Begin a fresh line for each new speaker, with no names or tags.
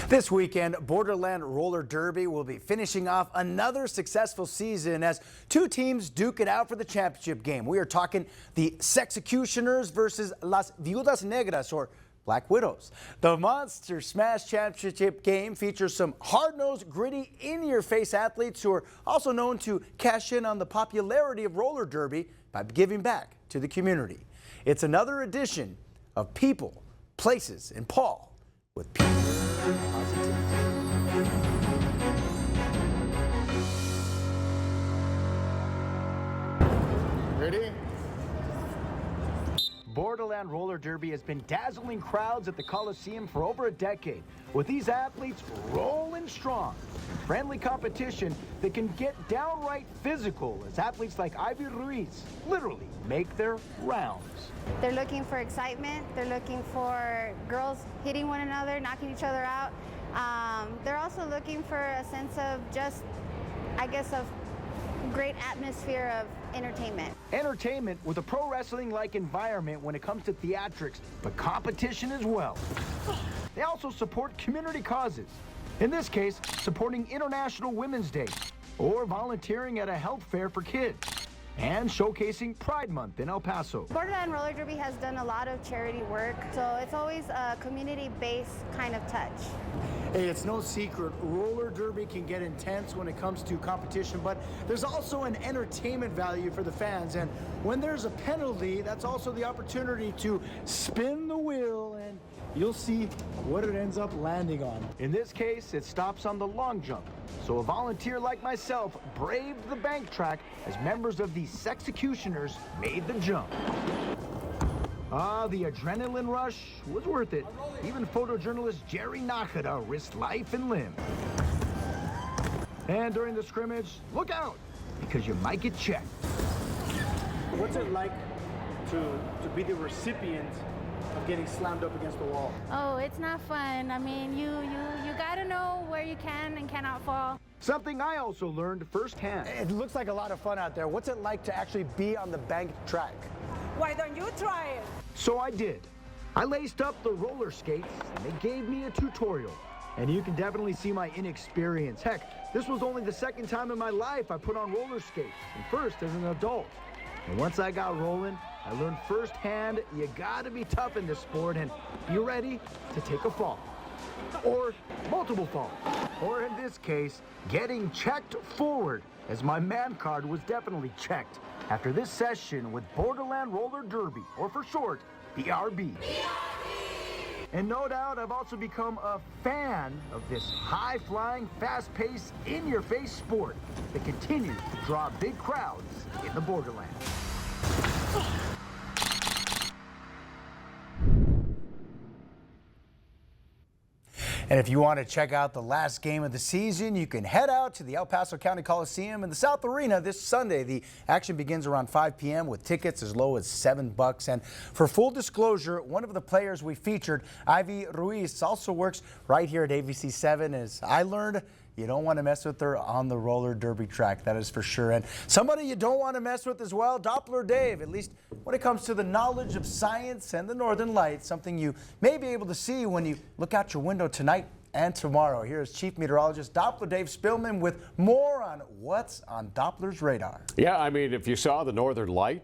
This weekend, Borderland Roller Derby will be finishing off another successful season as two teams duke it out for the championship game. We are talking the Sexocutioners versus Las Viudas Negras, or Black Widows. The Monster Smash Championship game features some hard-nosed, gritty, in-your-face athletes who are also known to cash in on the popularity of roller derby by giving back to the community. It's another edition of People, Places, and Paul with People.
Ready?
Borderland Roller Derby has been dazzling crowds at the Coliseum for over a decade, with these athletes rolling strong. In friendly competition that can get downright physical as athletes like Ivy Ruiz literally make their rounds.
They're looking for excitement. They're looking for girls hitting one another, knocking each other out. They're also looking for a sense of just, I guess, of great atmosphere of entertainment.
Entertainment with a pro wrestling-like environment when it comes to theatrics, but competition as well. They also support community causes. In this case, supporting International Women's Day or volunteering at a health fair for kids and showcasing Pride Month in El Paso.
Borderland Roller Derby has done a lot of charity work, so it's always a community-based kind of touch.
Hey, it's no secret, roller derby can get intense when it comes to competition, but there's also an entertainment value for the fans. And when there's a penalty, that's also the opportunity to spin the wheel and you'll see what it ends up landing on.
In this case, it stops on the long jump. So a volunteer like myself braved the bank track as members of the Sexocutioners made the jump. The adrenaline rush was worth it. Even photojournalist Jerry Nakata risked life and limb. And during the scrimmage, look out, because you might get checked.
What's it like to be the recipient of getting slammed up against the wall?
Oh, it's not fun. I mean, you gotta know where you can and cannot fall.
Something I also learned firsthand.
It looks like a lot of fun out there. What's it like to actually be on the bank track?
Why don't you try it?
So I did. I laced up the roller skates and they gave me a tutorial. And you can definitely see my inexperience. Heck, this was only the second time in my life I put on roller skates, and first as an adult. And once I got rolling, I learned firsthand you gotta be tough in this sport and be ready to take a fall. Or multiple falls. Or in this case, getting checked forward, as my man card was definitely checked after this session with Borderland Roller Derby, or for short, BRB. And no doubt I've also become a fan of this high-flying, fast-paced, in-your-face sport that continues to draw big crowds in the Borderland. And if you want to check out the last game of the season, you can head out to the El Paso County Coliseum in the South Arena this Sunday. The action begins around 5 p.m. with tickets as low as $7. And for full disclosure, one of the players we featured, Ivy Ruiz, also works right here at AVC7. As I learned, you don't want to mess with her on the roller derby track, that is for sure. And somebody you don't want to mess with as well, Doppler Dave, at least when it comes to the knowledge of science and the northern lights, something you may be able to see when you look out your window tonight and tomorrow. Here is Chief Meteorologist Doppler Dave Spillman with more on what's on Doppler's radar.
Yeah, I mean, if you saw the northern lights,